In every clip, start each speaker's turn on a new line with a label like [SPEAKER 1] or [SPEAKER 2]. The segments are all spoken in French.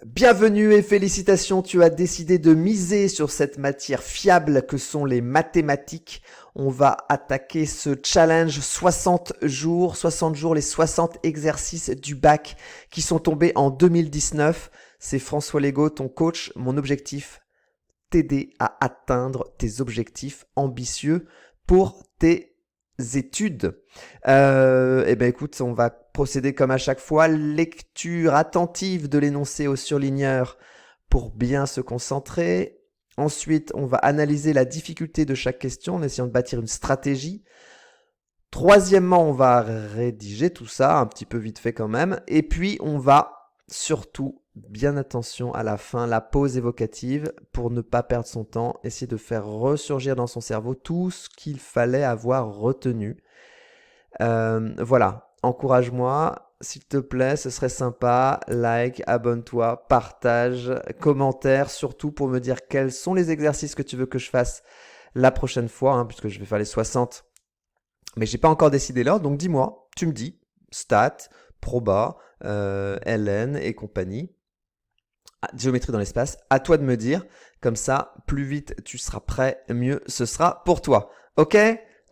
[SPEAKER 1] Bienvenue et félicitations, tu as décidé de miser sur cette matière fiable que sont les mathématiques. On va attaquer ce challenge 60 jours, les 60 exercices du bac qui sont tombés en 2019. C'est François Legault, ton coach. Mon objectif, t'aider à atteindre tes objectifs ambitieux pour tes études. Eh ben écoute, on va procéder comme à chaque fois, lecture attentive de l'énoncé au surligneur pour bien se concentrer. Ensuite, on va analyser la difficulté de chaque question en essayant de bâtir une stratégie. Troisièmement, on va rédiger tout ça, un petit peu vite fait quand même. Et puis, on va surtout, bien attention à la fin, la pause évocative pour ne pas perdre son temps, essayer de faire ressurgir dans son cerveau tout ce qu'il fallait avoir retenu. Voilà, encourage-moi, s'il te plaît, ce serait sympa. Like, abonne-toi, partage, commentaire, surtout pour me dire quels sont les exercices que tu veux que je fasse la prochaine fois, hein, puisque je vais faire les 60. Mais j'ai pas encore décidé l'heure, donc dis-moi, tu me dis, stats, proba, LN et compagnie. Géométrie dans l'espace, à toi de me dire, comme ça, plus vite tu seras prêt, mieux ce sera pour toi. Ok,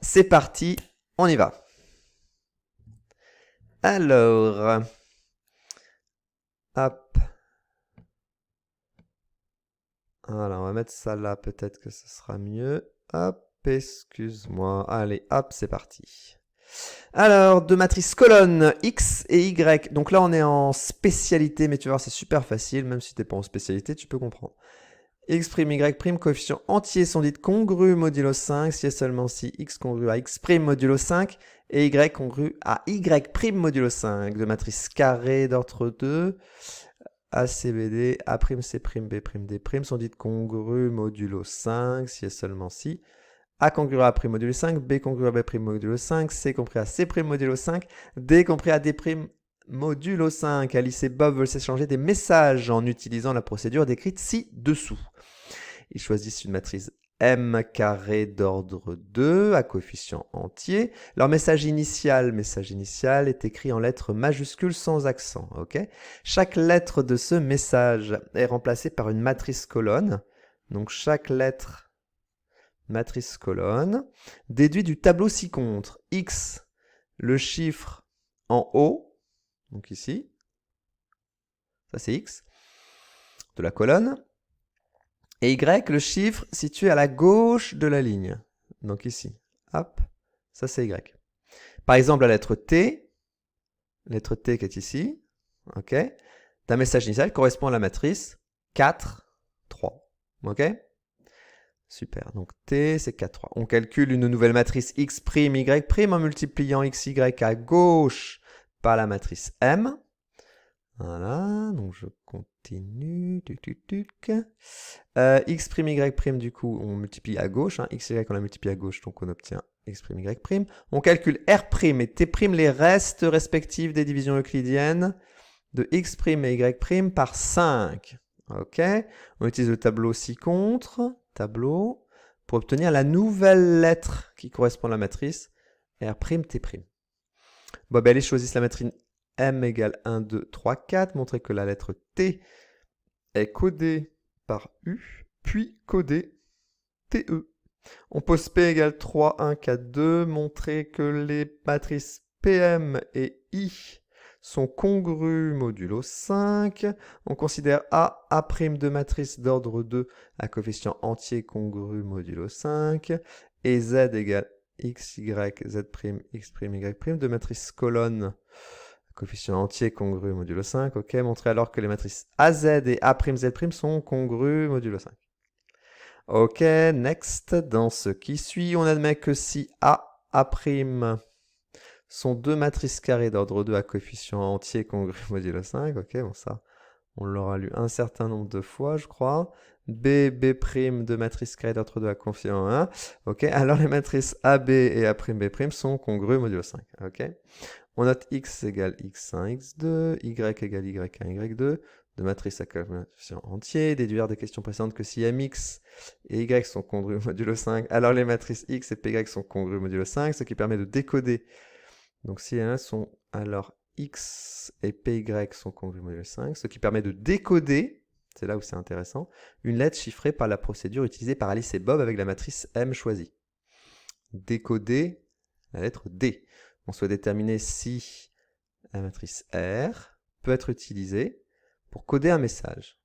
[SPEAKER 1] c'est parti, on y va. Alors, hop. Voilà, on va mettre ça là, peut-être que ce sera mieux. Hop, excuse-moi. Allez, hop, c'est parti. Alors, deux matrices colonnes X et Y. Donc là, on est en spécialité, mais tu vas voir, c'est super facile. Même si tu n'es pas en spécialité, tu peux comprendre. X', Y', coefficients entiers sont dites congrus modulo 5, si et seulement si X congru à X' modulo 5 et Y congru à Y' modulo 5. De matrice carrée d'ordre 2, ACBD, A'C', B'D' sont dites congrues modulo 5, si et seulement si A congru à A' modulo 5, B congru à B' modulo 5, C compris à C' modulo 5, D compris à D' modulo 5. Alice et Bob veulent s'échanger des messages en utilisant la procédure décrite ci-dessous. Ils choisissent une matrice M carré d'ordre 2 à coefficient entier. Leur message initial est écrit en lettres majuscules sans accent. Okay, chaque lettre de ce message est remplacée par une matrice colonne. Donc chaque lettre, matrice colonne, déduit du tableau ci-contre. X, le chiffre en haut, donc ici, ça c'est X, de la colonne. Et Y, le chiffre situé à la gauche de la ligne. Donc ici, hop, ça c'est Y. Par exemple, la lettre T qui est ici, ok, d'un message initial correspond à la matrice 4, 3. Ok, super, donc T c'est 4, 3. On calcule une nouvelle matrice X', Y' en multipliant X, Y à gauche par la matrice M. Voilà, donc je continue. X', Y', du coup, on multiplie à gauche. Hein, X, Y, on la multiplie à gauche, donc on obtient X', Y'. On calcule R' et T', les restes respectifs des divisions euclidiennes de X' et Y' par 5. Ok, on utilise le tableau ci-contre, pour obtenir la nouvelle lettre qui correspond à la matrice R', T'. Bon, ben, allez, choisissent la matrice M égale 1, 2, 3, 4. Montrer que la lettre T est codée par U, puis codée TE. On pose P égale 3, 1, 4, 2. Montrer que les matrices PM et I sont congrues modulo 5. On considère A' de matrice d'ordre 2 à coefficient entier congru modulo 5. Et Z égale X, Y, Z', X', Y' de matrice colonne coefficient entier congru modulo 5. Ok, montrer alors que les matrices AZ et A'Z' sont congrues modulo 5. Ok, next. Dans ce qui suit, on admet que si A, A' sont deux matrices carrées d'ordre 2 à coefficient entier congru modulo 5. Ok, bon ça, on l'aura lu un certain nombre de fois, je crois. B, B' de matrice carrée d'ordre 2 à coefficient 1. Ok, alors les matrices AB et A'B' sont congrues modulo 5. Ok. On note X égale X1, X2, Y égale Y1, Y2, de matrice à coefficient entier, déduire des questions précédentes que si MX et Y sont congrus modulo 5, alors les matrices X et PY sont congrues modulo 5, ce qui permet de décoder. Donc si elles sont alors X et PY sont congrus modulo 5, ce qui permet de décoder, c'est là où c'est intéressant, une lettre chiffrée par la procédure utilisée par Alice et Bob avec la matrice M choisie. Décoder la lettre D. On souhaite déterminer si la matrice R peut être utilisée pour coder un message.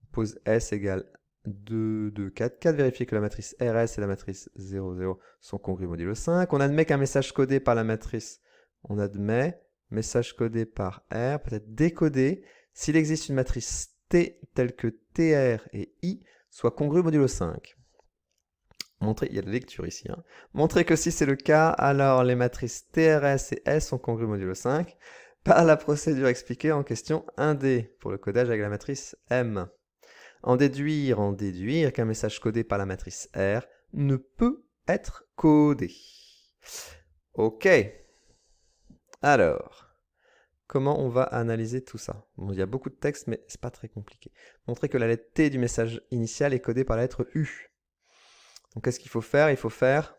[SPEAKER 1] On pose S égale 2, 2, 4. 4, vérifier que la matrice RS et la matrice 0, 0 sont congrues modulo 5. On admet qu'un message codé par la matrice, on admet, message codé par R peut être décodé s'il existe une matrice T telle que TR et I soit congrue modulo 5. Montrer, il y a de la lecture ici. Hein. Montrer que si c'est le cas, alors les matrices TRS et S sont congrues modulo 5 par la procédure expliquée en question 1D pour le codage avec la matrice M. En déduire qu'un message codé par la matrice R ne peut être codé. Ok. Alors, comment on va analyser tout ça? Bon, il y a beaucoup de texte, mais c'est pas très compliqué. Montrer que la lettre T du message initial est codée par la lettre U. Donc, qu'est-ce qu'il faut faire? Il faut faire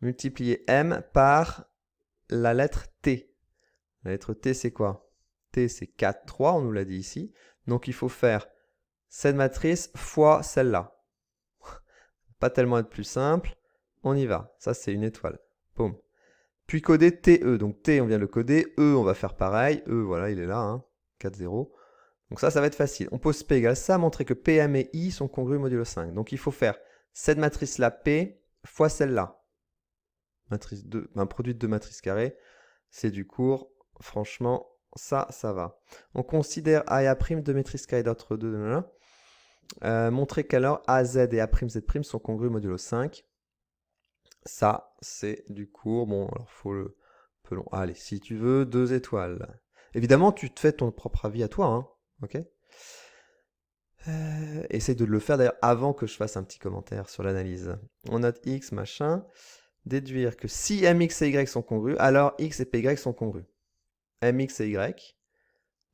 [SPEAKER 1] multiplier M par la lettre T. La lettre T, c'est quoi? T, c'est 4, 3, on nous l'a dit ici. Donc, il faut faire cette matrice fois celle-là. Pas tellement être plus simple. On y va. Ça, c'est une étoile. Boum. Puis coder TE. Donc T, on vient de le coder. E, on va faire pareil. E, voilà, il est là. Hein. 4, 0. Donc ça va être facile. On pose P égale ça, montrer que PM et I sont congrus modulo 5. Donc il faut faire cette matrice-là, P, fois celle-là. Matrice 2, un produit de deux matrices carrées. C'est du cours. Franchement, ça va. On considère A et A' de matrices carrées d'entre deux. Montrer qu'alors AZ et A'Z' sont congrus modulo 5. Ça, c'est du cours. Bon, alors faut le peu long. Allez, si tu veux, 2 étoiles. Évidemment, tu te fais ton propre avis à toi, hein. Ok. Essaye de le faire d'ailleurs avant que je fasse un petit commentaire sur l'analyse. On note X, machin. Déduire que si MX et Y sont congrus, alors X et PY sont congrus. MX et Y.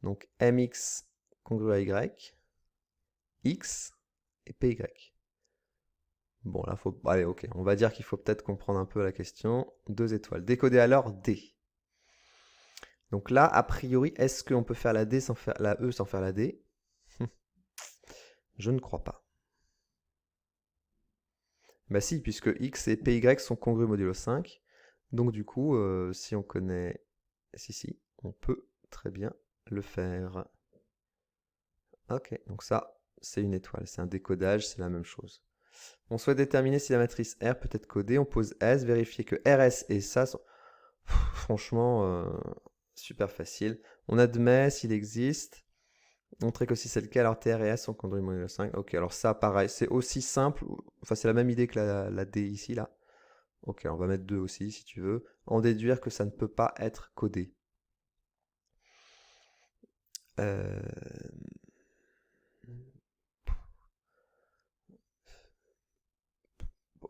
[SPEAKER 1] Donc MX congru à Y. X et PY. Bon, là, faut... Allez, ok. On va dire qu'il faut peut-être comprendre un peu la question. 2 étoiles. Décoder alors D. Donc là, a priori, est-ce qu'on peut faire la D sans faire la E sans faire la D? Je ne crois pas. Bah si, puisque X et PY sont congrus modulo 5. Donc du coup, si on connaît... Si, on peut très bien le faire. Ok, donc ça, c'est une étoile. C'est un décodage, c'est la même chose. On souhaite déterminer si la matrice R peut être codée. On pose S, vérifier que RS et ça sont... franchement, super facile. On admet s'il existe. Montrer que si c'est le cas, alors TR et S sont congrus modulo 5. Ok, alors ça, pareil, c'est aussi simple. Enfin, c'est la même idée que la D ici, là. Ok, on va mettre 2 aussi, si tu veux. En déduire que ça ne peut pas être codé.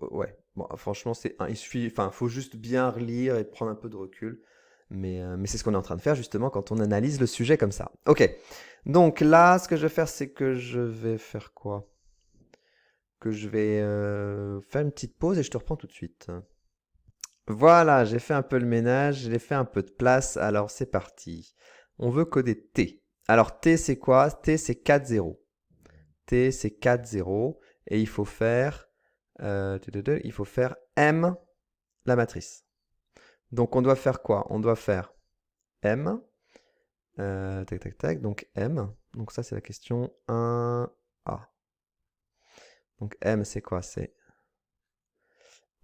[SPEAKER 1] Ouais, bon, franchement, il suffit, enfin, faut juste bien relire et prendre un peu de recul. Mais c'est ce qu'on est en train de faire justement quand on analyse le sujet comme ça. Ok, donc là, ce que je vais faire, c'est que je vais faire quoi? Que je vais faire une petite pause et je te reprends tout de suite. Voilà, j'ai fait un peu le ménage, j'ai fait un peu de place, alors c'est parti. On veut coder T. Alors T, c'est quoi? T, c'est 4, 0. T, c'est 4, 0. Et il faut faire M, la matrice. Donc on doit faire quoi? On doit faire M. Tac, tac, tac. Donc M. Donc ça, c'est la question 1A. Donc M, c'est quoi? C'est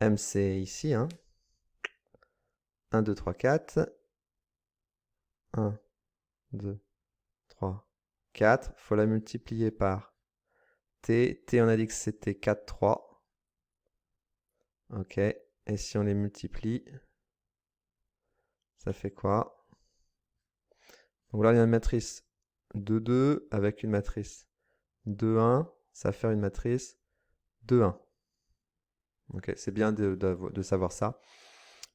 [SPEAKER 1] M, c'est ici. Hein. 1, 2, 3, 4. 1, 2, 3, 4. Il faut la multiplier par T. T, on a dit que c'était 4, 3. Ok. Et si on les multiplie, ça fait quoi? Donc là, il y a une matrice 2, 2 avec une matrice 2, 1. Ça va faire une matrice 2, 1. Ok, c'est bien de savoir ça.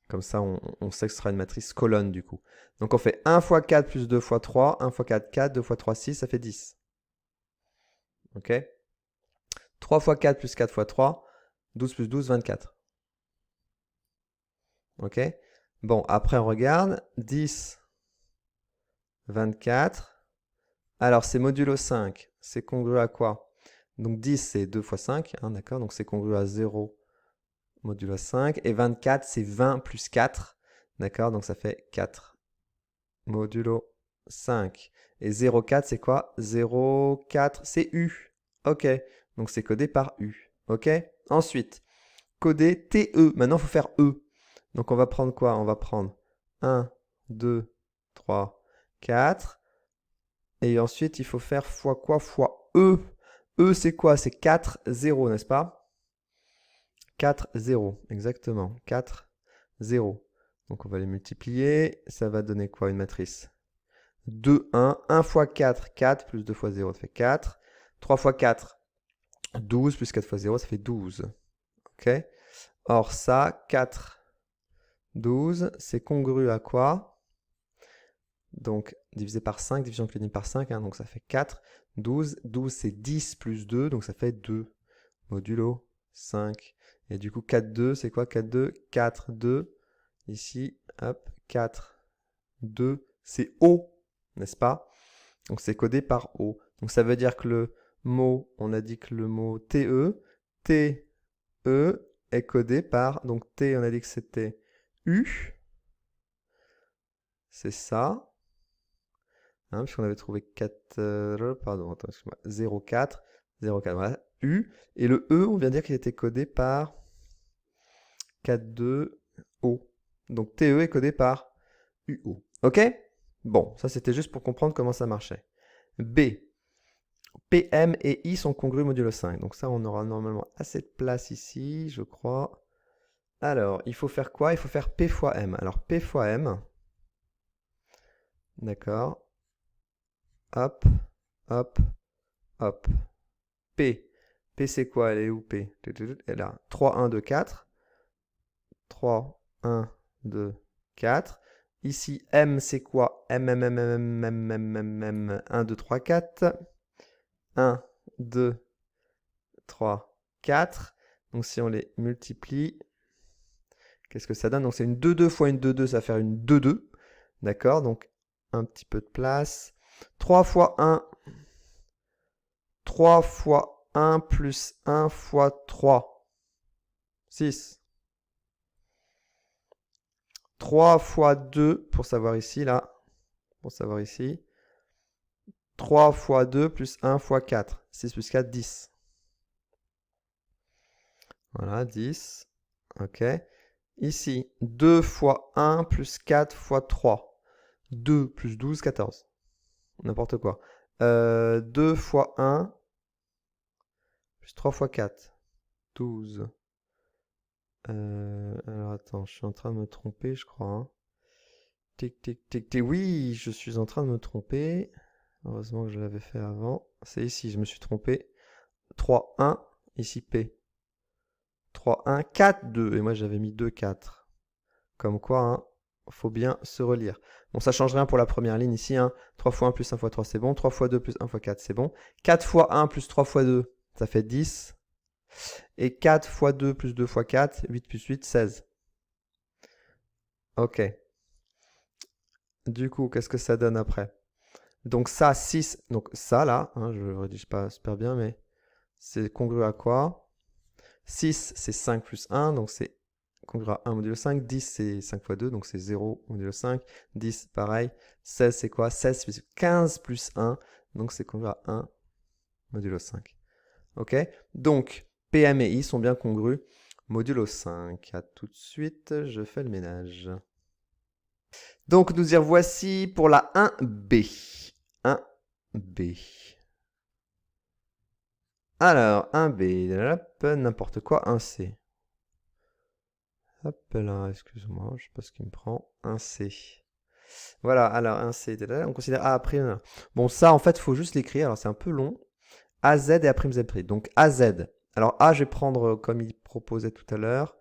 [SPEAKER 1] Comme ça, on sait que ce sera une matrice colonne du coup. Donc on fait 1 fois 4 plus 2 fois 3. 1 fois 4, 4. 2 fois 3, 6. Ça fait 10. Ok. 3 fois 4 plus 4 fois 3. 12 plus 12, 24. Ok. Bon, après on regarde. 10, 24. Alors c'est modulo 5. C'est congru à quoi? Donc 10 c'est 2 fois 5, hein, d'accord? Donc c'est congru à 0 modulo 5. Et 24 c'est 20 plus 4. D'accord? Donc ça fait 4 modulo 5. Et 0,4 c'est quoi? 0,4 c'est U. Ok. Donc c'est codé par U. Ok? Ensuite, coder TE. Maintenant il faut faire E. Donc on va prendre quoi? On va prendre 1, 2, 3, 4. Et ensuite, il faut faire fois quoi? Fois E. E, c'est quoi? C'est 4, 0, n'est-ce pas? 4, 0, exactement. 4, 0. Donc on va les multiplier. Ça va donner quoi une matrice? 2, 1. 1 fois 4, 4, plus 2 fois 0, ça fait 4. 3 fois 4, 12, plus 4 fois 0, ça fait 12. Ok? Or ça, 4, 12, c'est congru à quoi? Donc, divisé par 5, division inclinée par 5, hein, donc ça fait 4. 12, 12 c'est 10 plus 2, donc ça fait 2. Modulo 5. Et du coup, 4, 2, c'est quoi 4, 2? 4, 2. Ici, hop, 4, 2, c'est O, n'est-ce pas? Donc c'est codé par O. Donc ça veut dire que le mot, on a dit que le mot TE, TE est codé par, donc T, on a dit que c'était U, c'est ça. Hein, puisqu'on avait trouvé 4, pardon, attends, excuse-moi, 0,4, 0,4, voilà, U. Et le E, on vient de dire qu'il était codé par 4,2O. Donc TE est codé par UO. Ok? Bon, ça c'était juste pour comprendre comment ça marchait. B. PM et I sont congrus modulo 5. Donc ça, on aura normalement assez de place ici, je crois. Alors, il faut faire quoi? Il faut faire P fois M. Alors, P fois M. D'accord. Hop, hop, hop. P. P c'est quoi? Elle est où P? Elle est là. 3, 1, 2, 4. 3, 1, 2, 4. Ici, M c'est quoi? M, M, M, M, M, M, M, M, 1, 2, 3, 4. 1, 2, 3, 4. Donc si on les multiplie, qu'est-ce que ça donne? Donc c'est une 2, 2 fois une 2, 2, ça va faire une 2, 2. D'accord? Donc un petit peu de place. 3 fois 1. 3 fois 1 plus 1 fois 3. 6. 3 fois 2, pour savoir ici, là. Pour savoir ici. 3 fois 2 plus 1 fois 4. 6 plus 4, 10. Voilà, 10. Ok. Ici, 2 fois 1 plus 4 fois 3. 2 plus 12, 14. N'importe quoi. 2 fois 1 plus 3 fois 4. 12. Alors attends, je suis en train de me tromper, je crois. Hein. Tic, tic, tic, tic. Oui, je suis en train de me tromper. Heureusement que je l'avais fait avant. C'est ici, je me suis trompé. 3, 1. Ici, P. 3, 1, 4, 2. Et moi, j'avais mis 2, 4. Comme quoi, hein, faut bien se relire. Bon, ça change rien pour la première ligne ici. Hein. 3 fois 1 plus 1 fois 3, c'est bon. 3 fois 2 plus 1 fois 4, c'est bon. 4 fois 1 plus 3 fois 2, ça fait 10. Et 4 fois 2 plus 2 fois 4, 8 plus 8, 16. Ok. Du coup, qu'est-ce que ça donne après? Donc ça, 6. Donc ça, là, hein, je ne le rédige pas super bien, mais c'est congru à quoi? 6, c'est 5 plus 1, donc c'est congru à 1 modulo 5. 10, c'est 5 fois 2, donc c'est 0 modulo 5. 10, pareil. 16, c'est quoi? 16, c'est 15 plus 1, donc c'est congru à 1 modulo 5. Ok? Donc, PM et I sont bien congrus modulo 5. À tout de suite, je fais le ménage. Donc, nous y revoici pour la 1B. 1B. Alors, 1B, hop, n'importe quoi, 1C. Hop là, excuse-moi, je sais pas ce qui me prend. 1C. Voilà, alors 1C, on considère A'. Bon, ça, en fait, il faut juste l'écrire, alors c'est un peu long. AZ et A'Z'. Donc AZ. Alors A, je vais prendre comme il proposait tout à l'heure.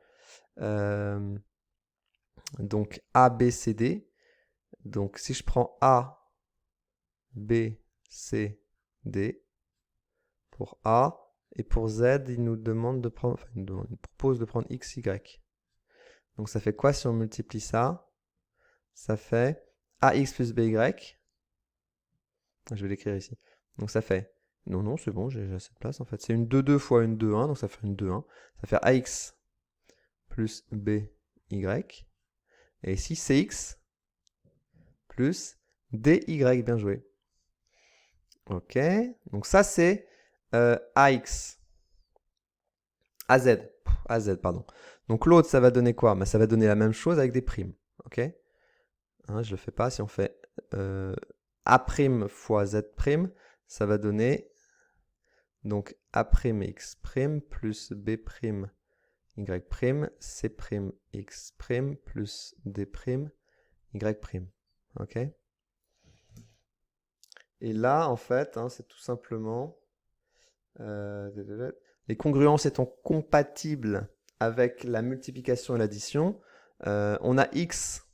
[SPEAKER 1] Donc A, B, C, D. Donc si je prends A, B, C, D pour A, et pour Z, il nous demande de prendre, enfin, il nous propose de prendre X, Y. Donc ça fait quoi si on multiplie ça? ça fait AX plus BY. Je vais l'écrire ici. Donc ça fait... Non, c'est bon, j'ai assez de place en fait. C'est une 2,2 fois une 2,1, donc ça fait une 2,1. Ça fait AX plus BY. Et ici, CX plus DY. Bien joué. Ok, donc ça c'est AX. AZ, pardon. Donc l'autre, ça va donner quoi? Ça va donner la même chose avec des primes. Ok, hein, je le fais pas. Si on fait A' fois Z', ça va donner donc A'X' plus B' Y', C'X' plus D' Y'. Ok. Et là, en fait, hein, c'est tout simplement les congruences étant compatibles avec la multiplication et l'addition, on a X.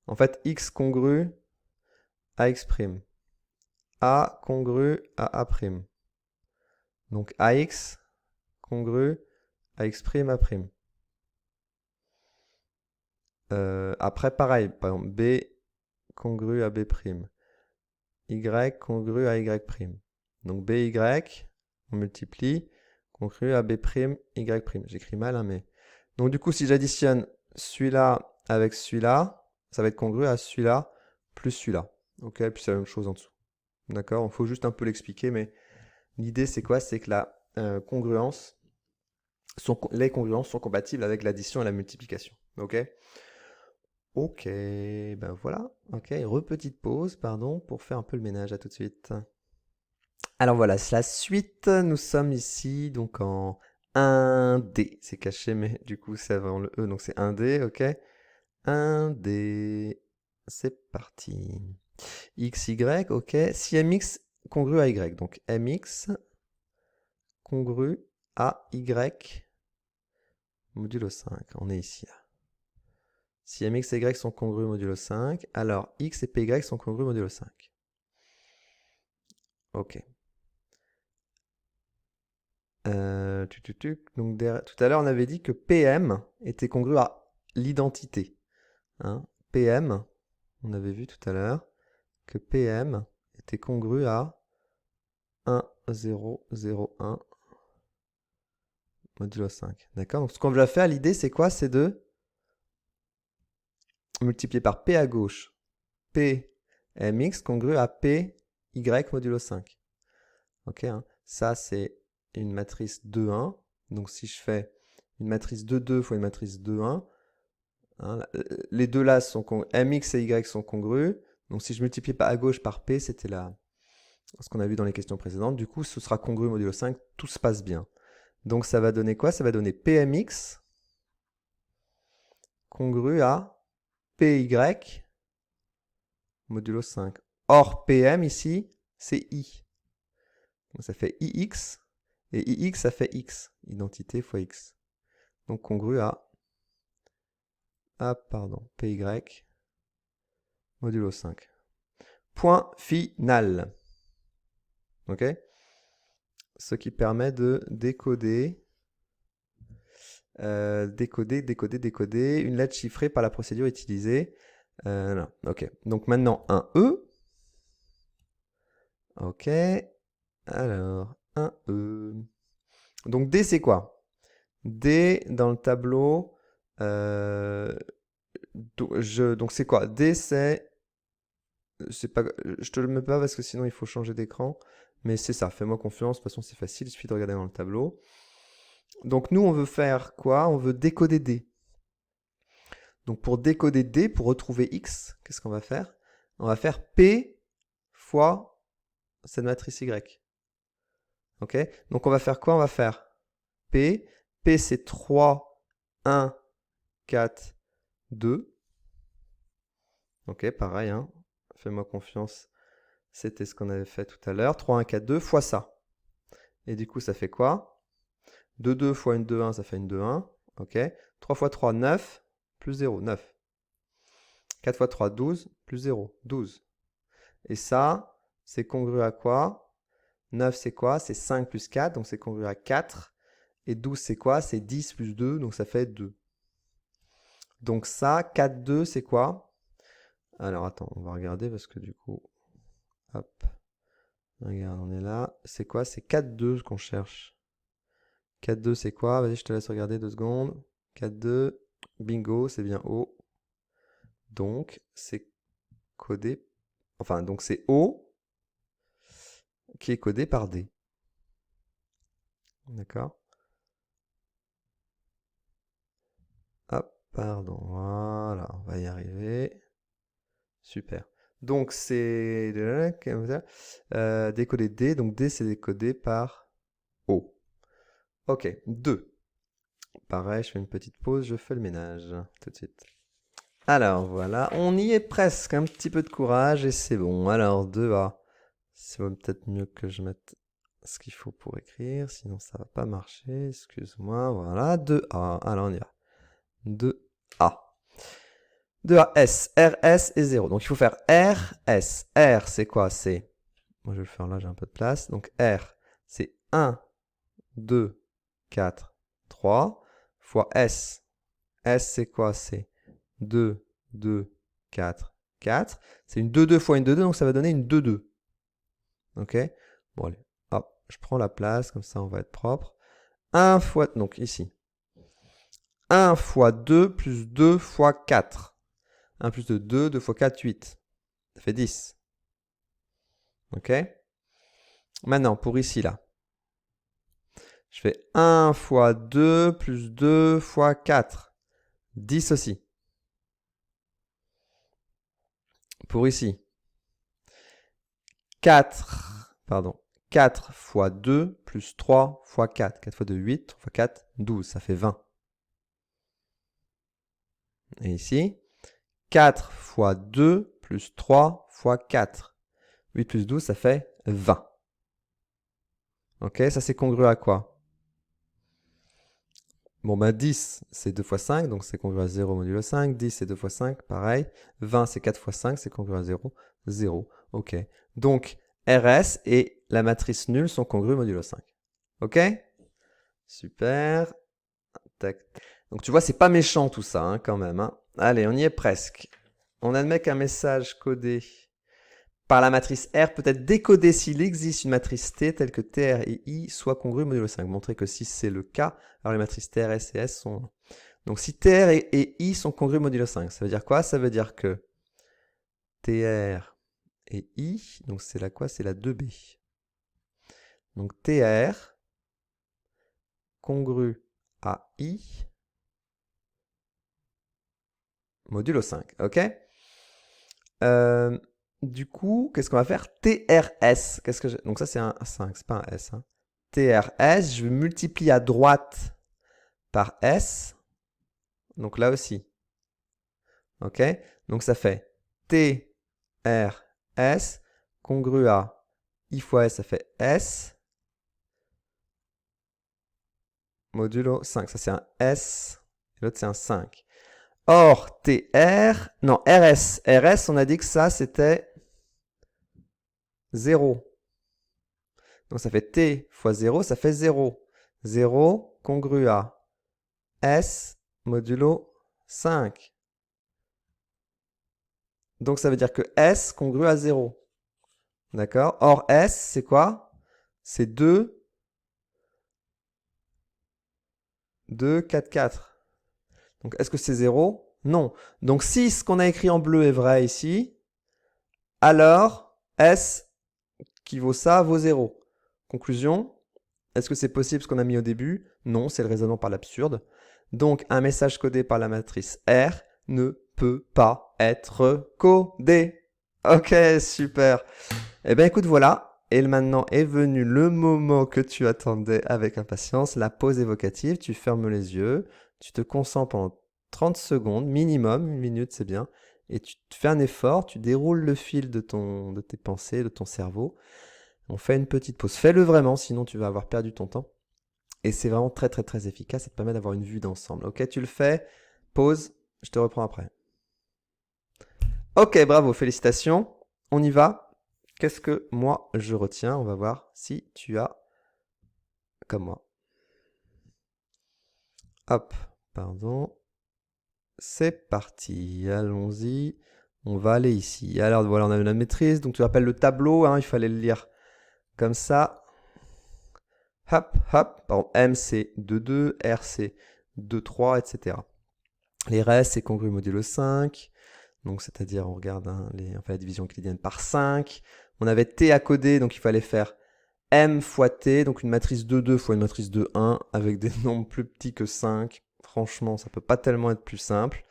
[SPEAKER 1] En fait, X congru à X'. A congru à A'. Donc AX congru à X' A'. Après, pareil, par exemple, B congru à B'. Y congru à Y'. Donc BY, on multiplie, congru à B', Y'. J'écris mal, hein, mais... Donc du coup, si j'additionne celui-là avec celui-là, ça va être congru à celui-là plus celui-là. Ok, puis c'est la même chose en dessous. D'accord, il faut juste un peu l'expliquer, mais l'idée c'est quoi? C'est que la congruence, les congruences sont compatibles avec l'addition et la multiplication. Ok. Ok, ben voilà. Ok, petite pause, pardon, pour faire un peu le ménage. À tout de suite. Alors voilà, c'est la suite. Nous sommes ici donc en 1D. C'est caché, mais du coup c'est avant le E, donc c'est 1D, ok. 1D. C'est parti. X, Y, ok. Si MX congru à Y, donc MX congru à Y modulo 5. On est ici là. Si MX et Y sont congrus modulo 5, alors X et PY sont congrus modulo 5. Ok. Donc tout à l'heure, on avait dit que PM était congru à l'identité. Hein. PM, on avait vu tout à l'heure que PM était congru à 1, 0, 0, 1 modulo 5. D'accord? Donc ce qu'on va faire, l'idée c'est quoi? C'est de multiplier par P à gauche. P MX congru à P Y modulo 5. Ok, hein. Ça c'est une matrice 2, 1. Donc si je fais une matrice 2, 2 fois une matrice 2, 1, hein, les deux là sont MX et Y sont congrus. Donc si je multiplie à gauche par P, c'était là ce qu'on a vu dans les questions précédentes. Du coup, ce sera congru modulo 5, tout se passe bien. Donc ça va donner quoi? Ça va donner PMX congru à PY modulo 5. Or, PM ici, c'est I. Donc ça fait IX, et IX ça fait X. Identité fois X. Donc congru à PY modulo 5. Point final. Ok? Ce qui permet de décoder, décoder une lettre chiffrée par la procédure utilisée. Non. Ok. Donc maintenant un E. Ok. Alors, un E. Donc D c'est quoi? D dans le tableau. Donc c'est quoi? D c'est pas, je te le mets pas parce que sinon il faut changer d'écran. Mais c'est ça, fais-moi confiance, de toute façon c'est facile, il suffit de regarder dans le tableau. Donc nous on veut faire quoi? On veut décoder D. Donc pour décoder D, pour retrouver X, qu'est-ce qu'on va faire? On va faire P fois cette matrice Y. Ok? Donc on va faire quoi? On va faire P. P c'est 3, 1, 4, 2. Ok, pareil, hein. Fais-moi confiance. C'était ce qu'on avait fait tout à l'heure. 3, 1, 4, 2 fois ça. Et du coup, ça fait quoi? 2, 2 fois une 2, 1, ça fait une 2, 1. Ok. 3 fois 3, 9. Plus 0, 9. 4 fois 3, 12. Plus 0, 12. Et ça, c'est congru à quoi? 9, c'est quoi? C'est 5 plus 4, donc c'est congru à 4. Et 12, c'est quoi? C'est 10 plus 2, donc ça fait 2. Donc ça, 4, 2, c'est quoi? Alors attends, on va regarder parce que du coup, hop, regarde, on est là. C'est quoi? C'est 4, 2 qu'on cherche. 4, 2, c'est quoi? Vas-y, je te laisse regarder 2 secondes. 4, 2, bingo, c'est bien O. Donc, c'est codé, enfin, donc c'est O qui est codé par D. D'accord? Hop, pardon, voilà, on va y arriver. Super. Donc c'est décodé D, donc D c'est décodé par O. Ok, 2. Pareil, je fais une petite pause, je fais le ménage tout de suite. Alors voilà, on y est presque, un petit peu de courage et c'est bon. Alors 2A, c'est peut-être mieux que je mette ce qu'il faut pour écrire, sinon ça va pas marcher, excuse-moi, voilà, 2A, alors on y va. 2A. 2A, S, R, S et 0. Donc il faut faire R, S. R, c'est quoi? C'est, moi je vais le faire là, j'ai un peu de place. Donc R, c'est 1, 2, 4, 3, fois S. S, c'est quoi? C'est 2, 2, 4, 4. C'est une 2, 2 fois une 2, 2, donc ça va donner une 2, 2. Ok? Bon, allez, hop, je prends la place, comme ça on va être propre. 1 fois, donc ici. 1 fois 2 plus 2 fois 4. 1 plus 2, 2, 2 fois 4, 8. Ça fait 10. Ok? Maintenant, pour ici, là. Je fais 1 fois 2 plus 2 fois 4. 10 aussi. Pour ici. 4, pardon. 4 fois 2 plus 3 fois 4. 4 fois 2, 8. 3 fois 4, 12. Ça fait 20. Et ici, 4 fois 2 plus 3 fois 4. 8 plus 12, ça fait 20. Ok, ça c'est congru à quoi? Bon, ben 10, c'est 2 fois 5, donc c'est congru à 0 modulo 5. 10, c'est 2 fois 5, pareil. 20, c'est 4 fois 5, c'est congru à 0. 0, ok. Donc, RS et la matrice nulle sont congrus modulo 5. Ok? Super. Tac. Donc, tu vois, c'est pas méchant tout ça, hein, quand même. Hein. Allez, on y est presque. On admet qu'un message codé par la matrice R peut être décodé s'il existe une matrice T telle que TR et I soient congrues modulo 5. Montrer que si c'est le cas, alors les matrices TR, S et S sont... Donc si TR et I sont congrues modulo 5, ça veut dire quoi? Ça veut dire que TR et I, donc c'est la quoi? C'est la 2B. Donc TR congru à I modulo 5, ok? Du coup, qu'est-ce qu'on va faire? TRS. Donc ça, c'est un 5, c'est pas un S. Hein. TRS, je vais multiplier à droite par S. Donc là aussi. Ok? Donc ça fait TRS congru à I fois S, ça fait S modulo 5. Ça, c'est un S. Et l'autre, c'est un 5. Or, TR... Non, RS. RS, on a dit que ça, c'était 0. Donc ça fait T fois 0, ça fait 0. 0 congru à S modulo 5. Donc ça veut dire que S congru à 0. D'accord? Or S, c'est quoi? C'est 2, 2, 4, 4. Donc est-ce que c'est 0? Non. Donc si ce qu'on a écrit en bleu est vrai ici, alors S qui vaut ça vaut 0. Conclusion, est-ce que c'est possible ce qu'on a mis au début? Non, c'est le raisonnement par l'absurde. Donc un message codé par la matrice R ne peut pas être codé. Ok, super. Eh bien écoute, voilà. Et maintenant est venu le moment que tu attendais avec impatience, la pause évocative. Tu fermes les yeux, tu te concentres pendant 30 secondes, minimum, 1 minute c'est bien, et tu te fais un effort, tu déroules le fil de tes pensées, de ton cerveau. On fait une petite pause. Fais-le vraiment, sinon tu vas avoir perdu ton temps. Et c'est vraiment très très très efficace, ça te permet d'avoir une vue d'ensemble. Ok, tu le fais, pause, je te reprends après. Ok, bravo, félicitations. On y va. Qu'est-ce que moi je retiens? On va voir si tu as comme moi. Hop, pardon. c'est parti. Allons-y. On va aller ici. Alors voilà, on a la maîtrise. Donc tu rappelles le tableau, hein, il fallait le lire comme ça. Hop, hop. Par exemple, M c'est 2, 2, R c'est 2, 3, etc. Les restes, c'est congru modulo 5. Donc c'est-à-dire, on regarde hein, la division euclidienne par 5. On avait T à coder, donc il fallait faire M fois T, donc une matrice de 2 fois une matrice de 1 avec des nombres plus petits que 5. Franchement, ça peut pas tellement être plus simple.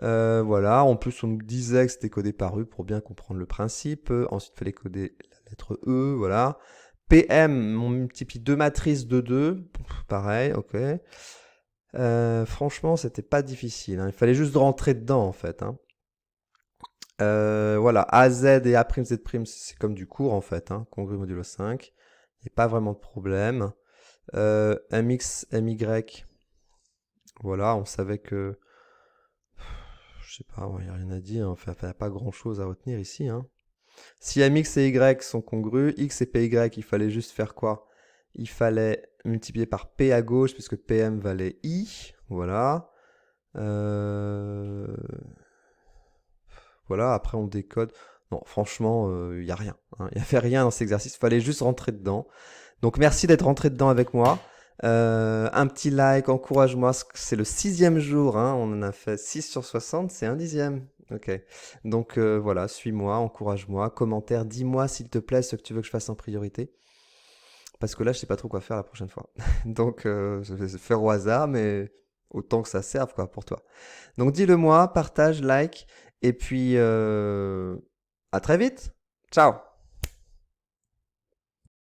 [SPEAKER 1] Voilà, en plus on nous disait que c'était codé par U pour bien comprendre le principe. Ensuite, il fallait coder la lettre E, voilà. PM, on multiplie deux matrices de 2. Pareil, ok. Franchement, c'était pas difficile. Hein. Il fallait juste rentrer dedans, en fait. Hein. Voilà, AZ et A'Z', c'est comme du cours, en fait. Hein. Congru modulo 5. Il n'y a pas vraiment de problème. MX, MY. Voilà, on savait que... Je sais pas, il n'y a rien à dire. Enfin, il n'y a pas grand-chose à retenir ici. Hein. Si MX et Y sont congrus, X et PY, il fallait juste faire quoi? Il fallait multiplier par P à gauche, puisque PM valait I. Voilà. Voilà, après on décode. Non, franchement, il n'y a rien. Hein. Il n'y avait rien dans cet exercice. Il fallait juste rentrer dedans. Donc merci d'être rentré dedans avec moi. Un petit like, encourage-moi. C'est le 6e jour. Hein. On en a fait 6 sur 60, c'est un 10e. Ok. Donc voilà, suis-moi, encourage-moi. Commentaire, dis-moi s'il te plaît ce que tu veux que je fasse en priorité. Parce que là, je sais pas trop quoi faire la prochaine fois. Donc je vais faire au hasard, mais autant que ça serve quoi pour toi. Donc dis-le moi, partage, like, et puis à très vite. Ciao.